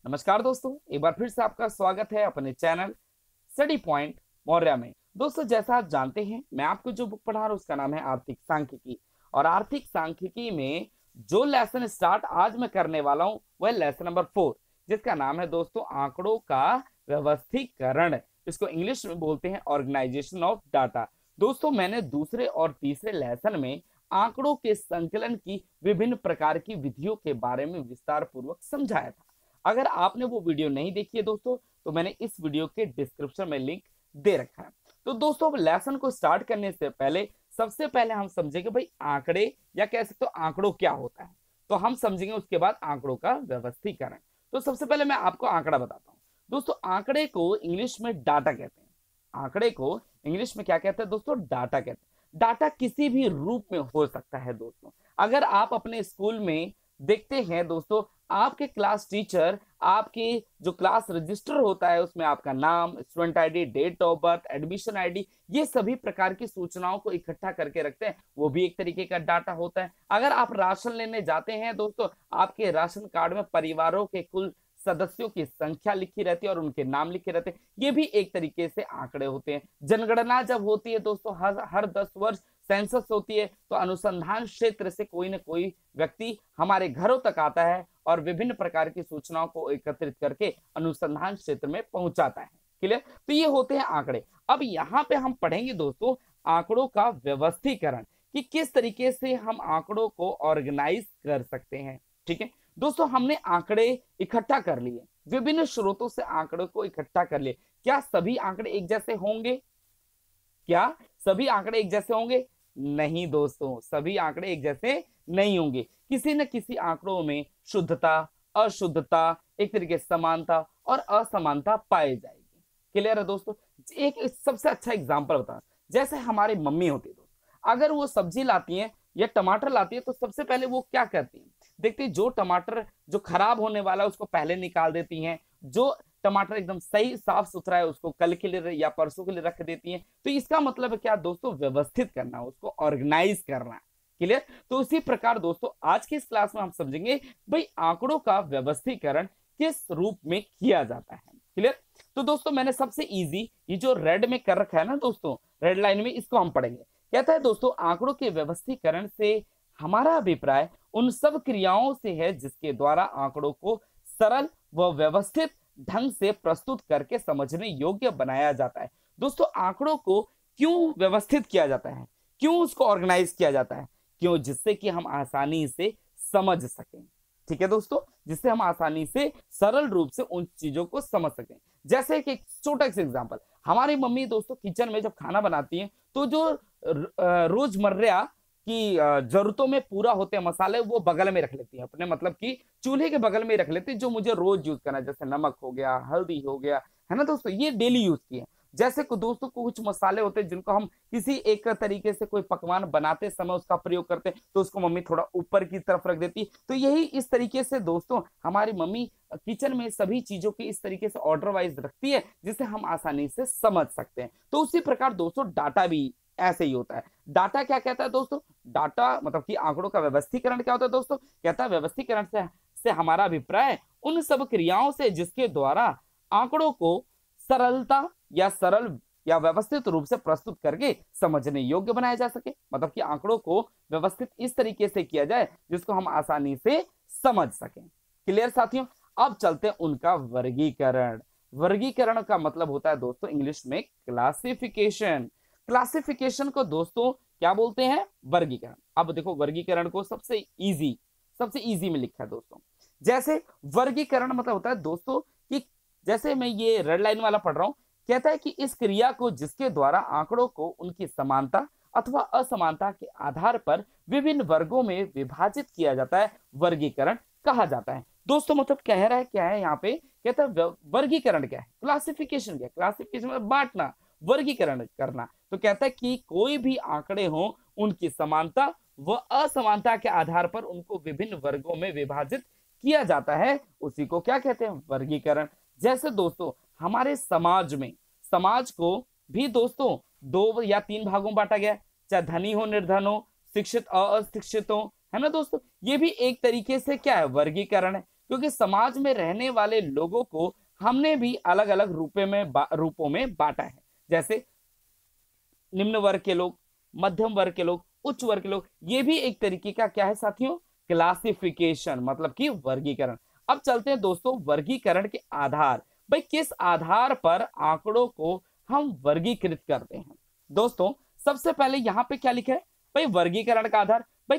नमस्कार दोस्तों, एक बार फिर से आपका स्वागत है अपने चैनल स्टडी पॉइंट मौर्या में। दोस्तों, जैसा आप जानते हैं, मैं आपको जो बुक पढ़ा रहा हूँ उसका नाम है आर्थिक सांख्यिकी। और आर्थिक सांख्यिकी में जो लेसन स्टार्ट आज मैं करने वाला हूँ वह लेसन नंबर 4, जिसका नाम है दोस्तों आंकड़ों का व्यवस्थीकरण। इसको इंग्लिश में बोलते हैं ऑर्गेनाइजेशन ऑफ डाटा। दोस्तों, मैंने दूसरे और तीसरे लेसन में आंकड़ों के संकलन की विभिन्न प्रकार की विधियों के बारे में विस्तार पूर्वक समझाया था। अगर आपने वो वीडियो नहीं देखी है दोस्तों, तो मैंने इस वीडियो के डिस्क्रिप्शन में लिंक दे रखा है। तो दोस्तों, लेसन को स्टार्ट करने से पहले सबसे पहले हम समझेंगे भाई आंकड़े या कह सकते हो आंकड़ों क्या होता है। तो हम समझेंगे उसके बाद आंकड़ों का व्यवस्थीकरण। तो सबसे पहले मैं आपको आंकड़ा बताता हूँ। दोस्तों, आंकड़े को इंग्लिश में डाटा कहते हैं। आंकड़े को इंग्लिश में क्या कहते हैं दोस्तों? डाटा कहते हैं। डाटा किसी भी रूप में हो सकता है दोस्तों। अगर आप अपने स्कूल में देखते हैं दोस्तों, आपके क्लास टीचर आपके जो क्लास रजिस्टर होता है उसमें आपका नाम, student ID, date of birth, admission ID, ये सभी प्रकार की सूचनाओं को इकट्ठा करके रखते हैं। वो भी एक तरीके का डाटा होता है। अगर आप राशन लेने जाते हैं दोस्तों, आपके राशन कार्ड में परिवारों के कुल सदस्यों की संख्या लिखी रहती है और उनके नाम लिखे रहते हैं। ये भी एक तरीके से आंकड़े होते हैं। जनगणना जब होती है दोस्तों, हर 10 वर्ष सेंसस होती है, तो अनुसंधान क्षेत्र से कोई ना कोई व्यक्ति हमारे घरों तक आता है और विभिन्न प्रकार की सूचनाओं को एकत्रित करके अनुसंधान क्षेत्र में पहुंचाता है। क्लियर? तो ये होते हैं आंकड़े। अब यहाँ पे हम पढ़ेंगे दोस्तों आंकड़ों का व्यवस्थीकरण, कि किस तरीके से हम आंकड़ों को ऑर्गेनाइज कर सकते हैं। ठीक है दोस्तों, हमने आंकड़े इकट्ठा कर लिए, विभिन्न स्रोतों से आंकड़ों को इकट्ठा कर लिए। क्या सभी आंकड़े एक जैसे होंगे? क्या सभी आंकड़े एक जैसे होंगे? नहीं दोस्तों, सभी आंकड़े एक जैसे नहीं होंगे। किसी न किसी आंकड़ों में शुद्धता, अशुद्धता, एक तरीके से समानता और असमानता पाई जाएगी। क्लियर है दोस्तों? एक सबसे अच्छा एग्जांपल बता, जैसे हमारी मम्मी होती है दोस्तों, अगर वो सब्जी लाती है या टमाटर लाती है तो सबसे पहले वो क्या करती है? देखते जो टमाटर जो खराब होने वाला है उसको पहले निकाल देती हैं, जो टमाटर एकदम सही साफ सुथरा है उसको कल के लिए या परसों के लिए रख देती हैं। तो इसका मतलब क्या दोस्तों? व्यवस्थित करना, उसको ऑर्गेनाइज करना। क्लियर? तो उसी प्रकार दोस्तों आज की इस क्लास में हम समझेंगे भाई आंकड़ों का व्यवस्थीकरण किस रूप में किया जाता है। क्लियर? तो दोस्तों मैंने सबसे इजी ये जो रेड में कर रखा है ना दोस्तों, रेड लाइन में, इसको हम पढ़ेंगे। कहता है दोस्तों आंकड़ों के व्यवस्थीकरण से हमारा अभिप्राय उन सब क्रियाओं से है जिसके द्वारा आंकड़ों को सरल व व्यवस्थित ढंग से प्रस्तुत करके समझने योग्य बनाया जाता है। दोस्तों, आंकड़ों को क्यों व्यवस्थित किया जाता है, क्यों उसको ऑर्गेनाइज किया जाता है? क्यों? जिससे कि हम आसानी से समझ सकें। ठीक है दोस्तों, जिससे हम आसानी से सरल रूप से उन चीजों को समझ सकें। जैसे कि एक छोटा सा एग्जांपल, हमारी मम्मी दोस्तों किचन में जब खाना बनाती है तो जो रोजमर्रा की जरूरतों में पूरा होते हैं मसाले, वो बगल में रख लेती है अपने, मतलब कि चूल्हे के बगल में रख लेती है, जो मुझे रोज यूज करना है। जैसे नमक हो गया, हल्दी हो गया, है ना दोस्तों, ये डेली यूज की है। जैसे दोस्तों कुछ मसाले होते हैं जिनको हम किसी एक तरीके से कोई पकवान बनाते समय उसका प्रयोग करते हैं, तो उसको मम्मी थोड़ा ऊपर की तरफ रख देती है। तो यही इस तरीके से दोस्तों हमारी मम्मी किचन में सभी चीजों की इस तरीके से ऑर्डर वाइज रखती है, जिससे हम आसानी से समझ सकते हैं। तो उसी प्रकार दोस्तों डाटा भी ऐसे ही होता है। डाटा क्या कहता है दोस्तों? डाटा मतलब कि आंकड़ों का व्यवस्थीकरण क्या होता है दोस्तों? कहता है व्यवस्थीकरण से हमारा अभिप्राय उन सब क्रियाओं से जिसके द्वारा आंकड़ों को सरलता या सरल या व्यवस्थित रूप से प्रस्तुत करके समझने योग्य बनाया जा सके। मतलब कि आंकड़ों को व्यवस्थित इस तरीके से किया जाए जिसको हम आसानी से समझ सकें। क्लियर साथियों? अब चलते हैं उनका वर्गीकरण। वर्गीकरण का मतलब होता है दोस्तों इंग्लिश में क्लासिफिकेशन। क्लासिफिकेशन को दोस्तों क्या बोलते हैं? वर्गीकरण। अब देखो वर्गीकरण को सबसे इजी में लिखा है दोस्तों। जैसे वर्गीकरण मतलब होता है दोस्तों कि जैसे मैं ये रेड लाइन वाला पढ़ रहा हूं, कहता है कि इस क्रिया को जिसके द्वारा आंकड़ों को उनकी समानता अथवा असमानता के आधार पर विभिन्न वर्गों में विभाजित किया जाता है, वर्गीकरण कहा जाता है। दोस्तों मतलब कह रहा है क्या है यहाँ पे? कहता है वर्गीकरण क्या है, क्लासिफिकेशन क्या है? क्लासिफिकेशन मतलब बांटना, वर्गीकरण करना। तो कहता है कि कोई भी आंकड़े हो उनकी समानता व असमानता के आधार पर उनको विभिन्न वर्गों में विभाजित किया जाता है, उसी को क्या कहते हैं? वर्गीकरण। जैसे दोस्तों हमारे समाज में, समाज को भी दोस्तों 2 या 3 भागों में बांटा गया, चाहे धनी हो निर्धन हो, शिक्षित अशिक्षित हो, है ना दोस्तों। ये भी एक तरीके से क्या है? वर्गीकरण है। क्योंकि समाज में रहने वाले लोगों को हमने भी अलग अलग रूपों में बांटा है। जैसे निम्न वर्ग के लोग, मध्यम वर्ग के लोग, उच्च वर्ग के लोग, ये भी एक तरीके का क्या है साथियों, क्लासिफिकेशन, मतलब कि वर्गीकरण। अब चलते हैं दोस्तों वर्गीकरण के आधार, भाई किस आधार पर आंकड़ों को हम वर्गीकृत करते हैं। दोस्तों सबसे पहले यहाँ पे क्या लिखा है, भाई वर्गीकरण का आधार, भाई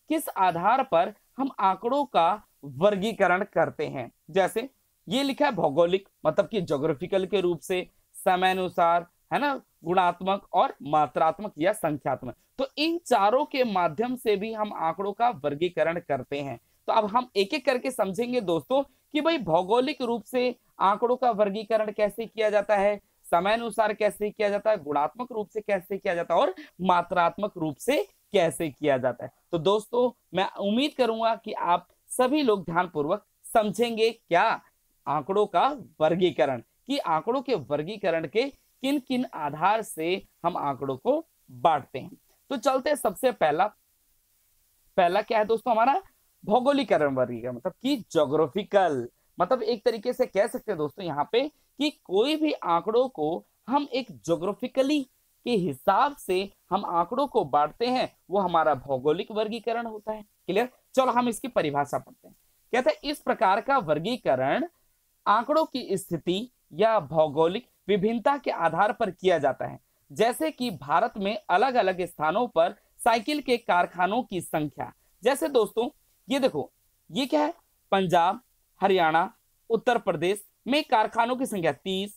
किस आधार पर हम आंकड़ों का वर्गीकरण करते हैं। जैसे ये लिखा है भौगोलिक, मतलब कि ज्योग्राफिकल के रूप से, समयानुसार, है ना, गुणात्मक और मात्रात्मक या संख्यात्मक। तो इन चारों के माध्यम से भी हम आंकड़ों का वर्गीकरण करते हैं। तो अब हम एक एक करके समझेंगे दोस्तों कि भाई भौगोलिक रूप से आंकड़ों का वर्गीकरण कैसे किया जाता है, समयानुसार कैसे किया जाता है, गुणात्मक रूप से कैसे किया जाता है और मात्रात्मक रूप से कैसे किया जाता है। तो दोस्तों मैं उम्मीद करूंगा कि आप सभी लोग ध्यानपूर्वक समझेंगे क्या आंकड़ों का वर्गीकरण, कि आंकड़ों के वर्गीकरण के किन किन आधार से हम आंकड़ों को बांटते हैं। तो चलते सबसे पहला क्या है दोस्तों हमारा भौगोलिकरण वर्गीकरण, मतलब कि ज्योग्राफिकल, मतलब एक तरीके से कह सकते हैं दोस्तों यहाँ पे कि कोई भी आंकड़ों को हम एक ज्योग्राफिकली के हिसाब से हम आंकड़ों को बांटते हैं, वो हमारा भौगोलिक वर्गीकरण होता है। क्लियर, चलो हम इसकी परिभाषा पढ़ते हैं। कहते हैं इस प्रकार का वर्गीकरण आंकड़ों की स्थिति या भौगोलिक विभिन्नता के आधार पर किया जाता है। जैसे कि भारत में अलग अलग स्थानों पर साइकिल के कारखानों की संख्या। जैसे दोस्तों ये देखो, ये क्या है, पंजाब, हरियाणा, उत्तर प्रदेश में कारखानों की संख्या 30,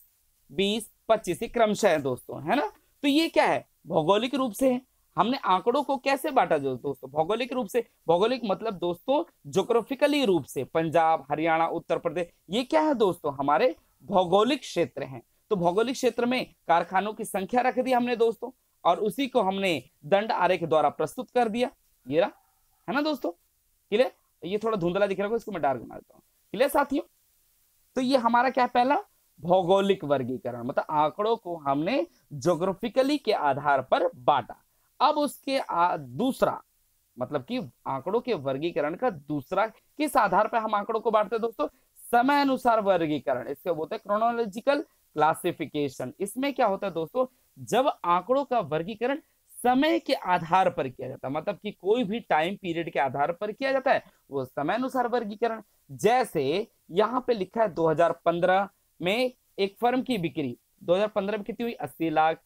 20, 25 क्रमशः है दोस्तों, है ना। तो ये क्या है, भौगोलिक रूप से है। हमने आंकड़ों को कैसे बांटा दोस्तों, भौगोलिक रूप से। भौगोलिक मतलब दोस्तों ज्योग्राफिकली रूप से, पंजाब, हरियाणा, उत्तर प्रदेश, ये क्या है दोस्तों, हमारे भौगोलिक क्षेत्र हैं। तो भौगोलिक क्षेत्र में कारखानों की संख्या रख दी हमने दोस्तों, और उसी को हमने दंड आरेख द्वारा प्रस्तुत कर दिया, ये रहा, है ना दोस्तों। क्लियर, ये थोड़ा धुंधला दिख रहा है, इसको मैं डार्क बना देता हूँ। क्लियर साथियों, तो ये हमारा क्या है, पहला भौगोलिक वर्गीकरण, मतलब आंकड़ों को हमने ज्योग्राफिकली के आधार पर बांटा। अब उसके दूसरा, मतलब कि आंकड़ों के वर्गीकरण का दूसरा, किस आधार पर हम आंकड़ों को बांटते हैं दोस्तों, समय अनुसार वर्गीकरण, इसको बोलते हैं क्रोनोलॉजिकल क्लासिफिकेशन। इसमें क्या होता है दोस्तों, जब आंकड़ों का वर्गीकरण समय के आधार पर किया जाता है, मतलब कि कोई भी टाइम पीरियड के आधार पर किया जाता है, वो समय अनुसार वर्गीकरण। जैसे यहाँ पे लिखा है 2015 में एक फर्म की बिक्री 2015 में कितनी हुई, 80 लाख,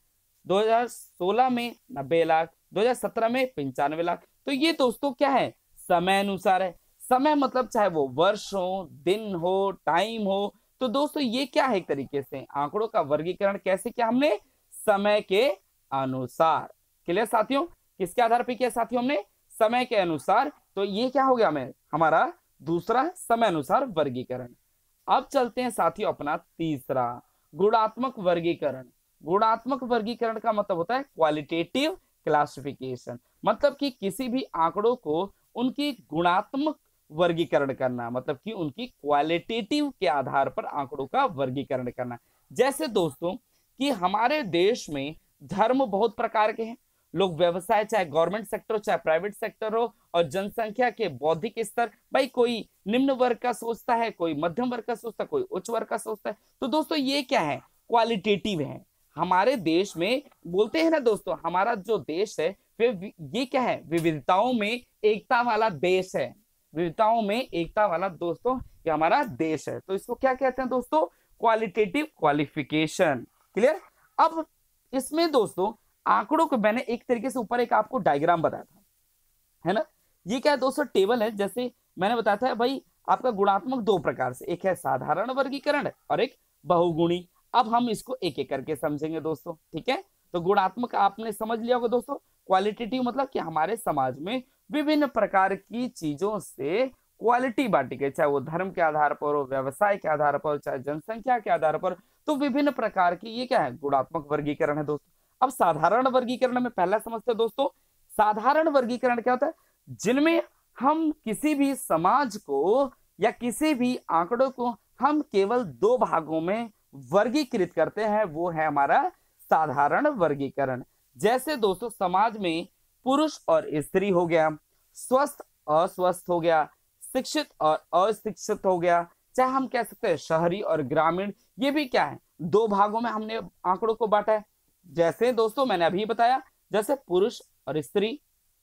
2016 में 90 लाख, 2017 में 95 लाख। तो ये दोस्तों क्या है, समय अनुसार है। समय मतलब चाहे वो वर्ष हो, दिन हो, टाइम हो। तो दोस्तों ये क्या है, एक तरीके से आंकड़ों का वर्गीकरण कैसे किया हमने, समय के अनुसार। क्लियर साथियों, किसके आधार पर किया साथियों, हमने समय के अनुसार। तो ये क्या हो गया हमें, हमारा दूसरा समय अनुसार वर्गीकरण। अब चलते हैं साथियों अपना तीसरा, गुणात्मक वर्गीकरण। गुणात्मक वर्गीकरण का मतलब होता है क्वालिटेटिव क्लासिफिकेशन, मतलब कि किसी भी आंकड़ों को उनकी गुणात्मक वर्गीकरण करना, मतलब कि उनकी क्वालिटेटिव के आधार पर आंकड़ों का वर्गीकरण करना। जैसे दोस्तों कि हमारे देश में धर्म बहुत प्रकार के हैं, लोग व्यवसाय, चाहे गवर्नमेंट सेक्टर हो चाहे प्राइवेट सेक्टर हो, और जनसंख्या के बौद्धिक स्तर, भाई कोई निम्न वर्ग का सोचता है, कोई मध्यम वर्ग का सोचता है, कोई उच्च वर्ग का सोचता है। तो दोस्तों ये क्या है, क्वालिटेटिव है। हमारे देश में बोलते हैं ना दोस्तों, हमारा जो देश है फिर ये क्या है, विविधताओं में एकता वाला देश है। विविधताओं में एकता वाला दोस्तों ये हमारा देश है। तो इसको क्या कहते हैं दोस्तों, क्वालिटेटिव क्वालिफिकेशन। क्लियर, अब इसमें दोस्तों आंकड़ों को मैंने एक तरीके से ऊपर एक आपको डायग्राम बताया था, है ना। ये क्या है दोस्तों, टेबल है। जैसे मैंने बताया था भाई आपका गुणात्मक दो प्रकार से, एक है साधारण वर्गीकरण और एक बहुगुणी। अब हम इसको एक एक करके समझेंगे दोस्तों, ठीक है। तो गुणात्मक आपने समझ लिया होगा दोस्तों। क्वालिटेटिव मतलब कि हमारे समाज में विभिन्न प्रकार की चीजों से क्वालिटी बांटी गई, चाहे वो धर्म के आधार पर हो, व्यवसाय के आधार पर, चाहे जनसंख्या के आधार पर। तो विभिन्न प्रकार की ये क्या है, गुणात्मक वर्गीकरण है दोस्तों। अब साधारण वर्गीकरण में पहला समझते हैं दोस्तों, साधारण वर्गीकरण क्या होता है, जिनमें हम किसी भी समाज को या किसी भी आंकड़ों को हम केवल दो भागों में वर्गीकृत करते हैं, वो है हमारा साधारण वर्गीकरण। जैसे दोस्तों समाज में पुरुष और स्त्री हो गया, स्वस्थ अस्वस्थ हो गया, शिक्षित और अशिक्षित हो गया, चाहे हम कह सकते हैं शहरी और ग्रामीण, ये भी क्या है, दो भागों में हमने आंकड़ों को बांटा है। जैसे दोस्तों मैंने अभी बताया, जैसे पुरुष और स्त्री,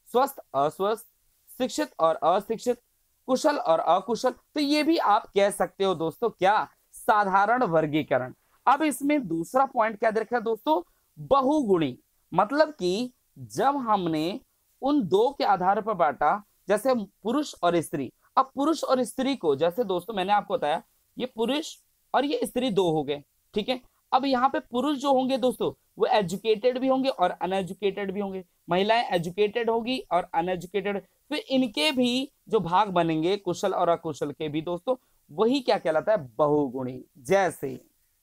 स्वस्थ अस्वस्थ, शिक्षित और अशिक्षित, कुशल और अकुशल, तो ये भी आप कह सकते हो दोस्तों क्या, साधारण वर्गीकरण। अब इसमें दूसरा पॉइंट क्या देखा दोस्तों, बहुगुणी, मतलब कि जब हमने उन दो के आधार पर बांटा, जैसे पुरुष और स्त्री, अब पुरुष और स्त्री को, जैसे दोस्तों मैंने आपको बताया ये पुरुष और ये स्त्री दो हो गए, ठीक है। अब यहाँ पे पुरुष जो होंगे दोस्तों वो एजुकेटेड भी होंगे और अनएजुकेटेड भी होंगे, महिलाएं एजुकेटेड होगी और अनएजुकेटेड, फिर इनके भी जो भाग बनेंगे कुशल और अकुशल के भी दोस्तों, वही क्या कहलाता है, बहुगुणी। जैसे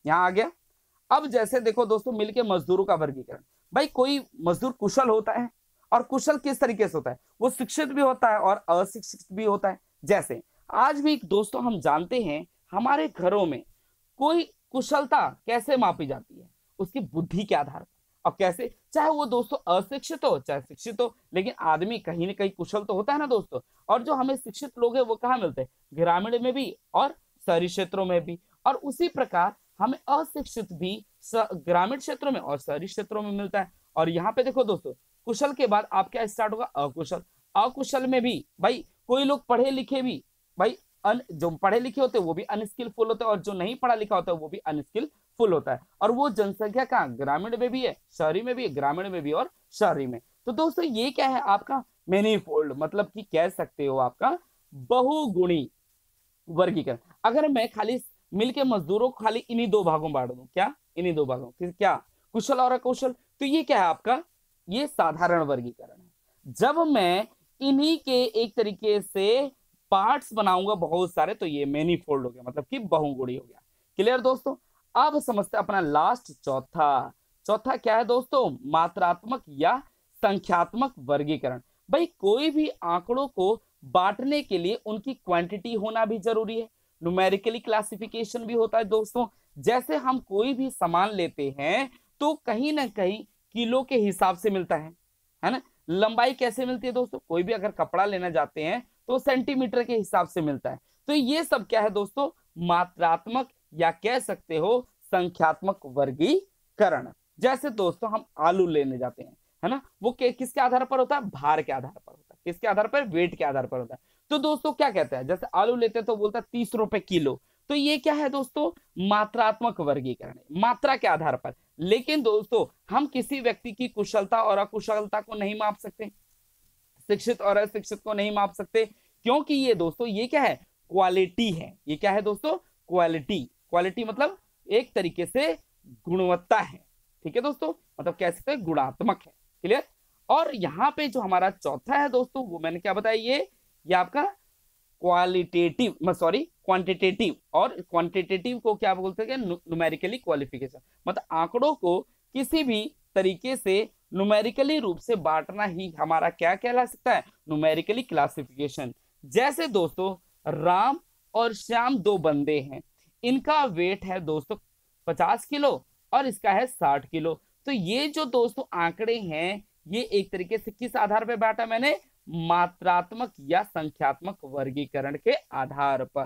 यहाँ आ गया, अब जैसे देखो दोस्तों मिलके मजदूरों का वर्गीकरण, भाई कोई मजदूर कुशल होता है, और कुशल किस तरीके से होता है, वो शिक्षित भी होता है और अशिक्षित भी होता है। जैसे आज भी दोस्तों हम जानते हैं हमारे घरों में कोई कुशलता कैसे मापी जाती है, उसकी बुद्धि के आधार पर, और कैसे, चाहे वो दोस्तों अशिक्षित हो चाहे शिक्षित हो, लेकिन आदमी कहीं ना कहीं कुशल तो होता है ना दोस्तों। और जो हमें शिक्षित लोग हैं वो कहाँ मिलते हैं, ग्रामीण में भी और शहरी क्षेत्रों में भी, और उसी प्रकार हमें अशिक्षित भी ग्रामीण क्षेत्रों में और शहरी क्षेत्रों में मिलता है। और यहाँ पे देखो दोस्तों, कुशल के बाद आप क्या स्टार्ट होगा, अकुशल। अकुशल में भी भाई कोई लोग पढ़े लिखे भी, भाई जो पढ़े लिखे होते हैं वो भी अनस्किलफुल होते हैं, और जो नहीं पढ़ा लिखा होता है वो भी अनस्किलफुल होता है। और वो जनसंख्या कहाँ, ग्रामीण में भी है, शहरी में भी है, ग्रामीण में भी और शहरी में। तो दोस्तों ये क्या है आपका मैनीफोल्ड, मतलब कि कह सकते हो आपका बहुगुणी वर्गीकरण। अगर मैं खाली मिलके मजदूरों को खाली इन्हीं दो भागों में बांट दूं, क्या, इन्हीं दो भागों, क्या, कुशल और अकुशल, तो ये क्या है आपका, ये साधारण वर्गीकरण है। जब मैं इन्हीं के एक तरीके से पार्ट्स बनाऊंगा बहुत सारे, तो ये मैनीफोल्ड हो गया, मतलब कि बहुगुणी हो गया। क्लियर दोस्तों। अब समझते अपना लास्ट चौथा क्या है दोस्तों, मात्रात्मक या संख्यात्मक वर्गीकरण। भाई कोई भी आंकड़ों को बांटने के लिए उनकी क्वांटिटी होना भी जरूरी है, न्यूमेरिकली क्लासिफिकेशन भी होता है दोस्तों। जैसे हम कोई भी सामान लेते हैं तो कहीं ना कहीं किलो के हिसाब से मिलता है ना। लंबाई कैसे मिलती है दोस्तों, कोई भी अगर कपड़ा लेना जाते हैं तो सेंटीमीटर के हिसाब से मिलता है। तो ये सब क्या है दोस्तों, मात्रात्मक या कह सकते हो संख्यात्मक वर्गीकरण। जैसे दोस्तों हम आलू लेने जाते हैं, है ना, वो किसके आधार पर होता है, भार के आधार पर होता है, किसके आधार पर, वेट के आधार पर होता है। तो दोस्तों क्या कहते हैं, जैसे आलू लेते हैं तो बोलता है 30 रुपए किलो, तो ये क्या है दोस्तों, मात्रात्मक वर्गीकरण है, मात्रा के आधार पर। लेकिन दोस्तों हम किसी व्यक्ति की कुशलता और अकुशलता को नहीं माप सकते, शिक्षित और अशिक्षित को नहीं माप सकते, क्योंकि ये दोस्तों ये क्या है, क्वालिटी है। ये क्या है दोस्तों, क्वालिटी मतलब एक तरीके से गुणवत्ता है, ठीक है दोस्तों, मतलब कह सकते हैं गुणात्मक है। क्लियर। और यहाँ पे जो हमारा चौथा है दोस्तों, वो मैंने क्या बताया, ये आपका क्वांटिटेटिव, और क्वांटिटेटिव को क्या बोलते हैं, न्यूमेरिकली क्वालिफिकेशन, मतलब आंकड़ों को किसी भी तरीके से न्यूमेरिकली रूप से बांटना ही हमारा क्या कहला सकता है, न्यूमेरिकली क्लासिफिकेशन। जैसे दोस्तों राम और श्याम दो बंदे हैं, इनका वेट है दोस्तों 50 किलो और इसका है 60 किलो। तो ये जो दोस्तों आंकड़े हैं ये एक तरीके से किस आधार पर बांटा मैंने, मात्रात्मक या संख्यात्मक वर्गीकरण के आधार पर।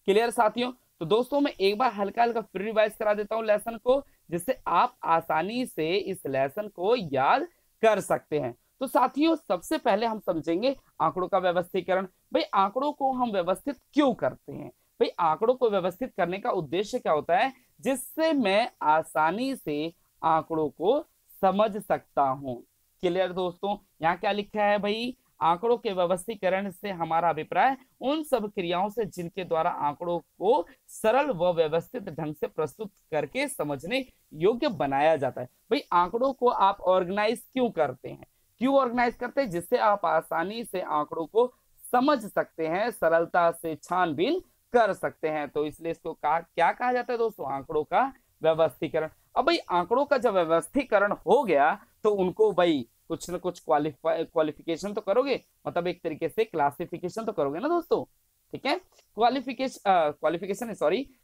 क्लियर साथियों। तो दोस्तों मैं एक बार हल्का हल्का फिर रिवाइज करा देता हूं लेसन को, जिससे आप आसानी से इस लेसन को याद कर सकते हैं। तो साथियों सबसे पहले हम समझेंगे आंकड़ों का व्यवस्थीकरण। भाई आंकड़ों को हम व्यवस्थित क्यों करते हैं, भाई आंकड़ों को व्यवस्थित करने का उद्देश्य क्या होता है, जिससे मैं आसानी से आंकड़ों को समझ सकता हूं। क्लियर दोस्तों। यहाँ क्या लिखा है भाई, आंकड़ों के व्यवस्थीकरण से हमारा अभिप्राय उन सब क्रियाओं से जिनके द्वारा आंकड़ों को सरल व व्यवस्थित ढंग से प्रस्तुत करके समझने योग्य बनाया जाता है। भाई आंकड़ों को आप ऑर्गेनाइज क्यों करते हैं, क्यों ऑर्गेनाइज करते हैं, जिससे आप आसानी से आंकड़ों को समझ सकते हैं, सरलता से छानबीन कर सकते हैं। तो इसलिए इसको क्या कहा जाता है दोस्तों, आंकड़ों का व्यवस्थीकरण। अब भाई आंकड़ों का जब व्यवस्थीकरण हो गया तो उनको भाई कुछ ना कुछ क्वालिफिकेशन तो करोगे, मतलब एक तरीके से क्लासिफिकेशन तो करोगे ना दोस्तों, ठीक है।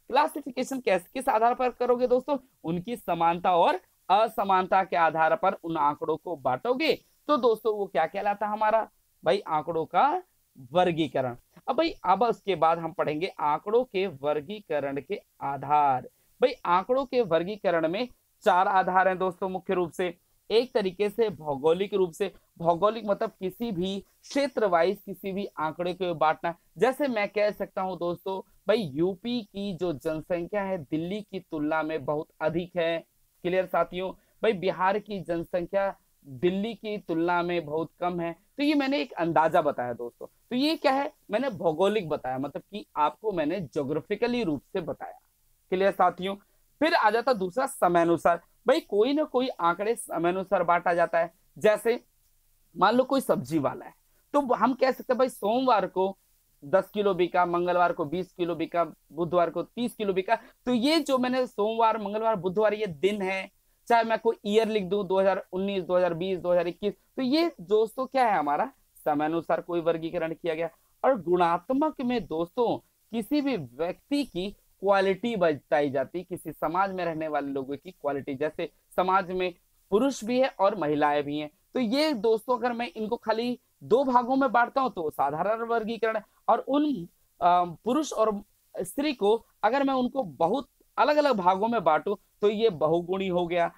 क्लासिफिकेशन किस आधार पर करोगे दोस्तों, उनकी समानता और असमानता के आधार पर उन आंकड़ों को बांटोगे। तो दोस्तों वो क्या कहलाता है हमारा भाई, आंकड़ों का वर्गीकरण। अब भाई अब उसके बाद हम पढ़ेंगे आंकड़ों के वर्गीकरण के आधार। भाई आंकड़ों के वर्गीकरण में चार आधार हैं दोस्तों मुख्य रूप से। एक तरीके से भौगोलिक रूप से, भौगोलिक मतलब किसी भी क्षेत्र वाइज किसी भी आंकड़े को बांटना। जैसे मैं कह सकता हूं दोस्तों, भाई यूपी की जो जनसंख्या है दिल्ली की तुलना में बहुत अधिक है। क्लियर साथियों। भाई बिहार की जनसंख्या दिल्ली की तुलना में बहुत कम है। तो ये मैंने एक अंदाजा बताया दोस्तों। तो ये क्या है, मैंने भौगोलिक बताया, मतलब कि आपको मैंने ज्योग्राफिकली रूप से बताया। क्लियर साथियों। फिर आ जाता दूसरा समयानुसार। भाई कोई ना कोई आंकड़े समयानुसार बांटा जाता है। जैसे मान लो कोई सब्जी वाला है, तो हम कह सकते हैं भाई सोमवार को 10 किलो बिका, मंगलवार को 20 किलो बिका, बुधवार को 30 किलो बिका। तो ये जो मैंने सोमवार मंगलवार बुधवार ये दिन है, चाहे मैं कोई ईयर लिख दूं 2019 2020 2021, तो ये दोस्तों क्या है हमारा समयानुसार कोई वर्गीकरण किया गया। और गुणात्मक में दोस्तों किसी भी व्यक्ति की क्वालिटी बताई जाती, किसी समाज में रहने वाले लोगों की क्वालिटी। जैसे समाज में पुरुष भी है और महिलाएं भी हैं, तो ये दोस्तों अगर मैं इनको खाली दो भागों में बांटता हूं तो साधारण वर्गीकरण। और उन पुरुष और स्त्री को अगर मैं उनको बहुत अलग अलग भागों में बांटूं तो ये बहुगुणी हो गया।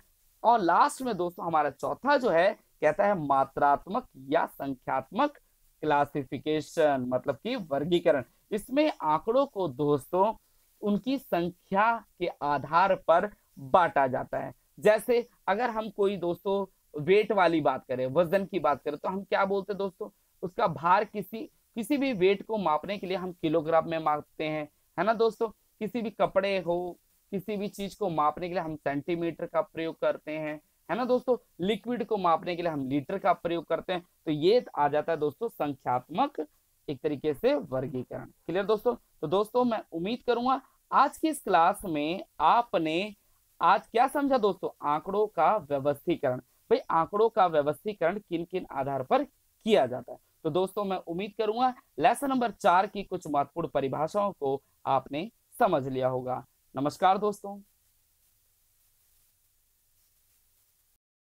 और लास्ट में दोस्तों हमारा चौथा जो है कहता है मात्रात्मक या संख्यात्मक क्लासिफिकेशन, मतलब कि वर्गीकरण। इसमें आंकड़ों को दोस्तों उनकी संख्या के आधार पर बांटा जाता है। जैसे अगर हम कोई दोस्तों वेट वाली बात करें, वजन की बात करें, तो हम क्या बोलते हैं दोस्तों, उसका भार किसी किसी भी वेट को मापने के लिए हम किलोग्राम में मापते हैं, है ना दोस्तों। किसी भी कपड़े हो, किसी भी चीज को मापने के लिए हम सेंटीमीटर का प्रयोग करते हैं, है ना दोस्तों। लिक्विड को मापने के लिए हम लीटर का प्रयोग करते हैं। तो ये आ जाता है दोस्तों संख्यात्मक एक तरीके से वर्गीकरण। क्लियर दोस्तों। तो दोस्तों मैं उम्मीद करूंगा आज की इस क्लास में आपने आज क्या समझा दोस्तों, आंकड़ों का व्यवस्थीकरण। भाई आंकड़ों का व्यवस्थीकरण किन किन आधार पर किया जाता है। तो दोस्तों मैं उम्मीद करूंगा लेसन नंबर 4 की कुछ महत्वपूर्ण परिभाषाओं को आपने समझ लिया होगा। नमस्कार दोस्तों।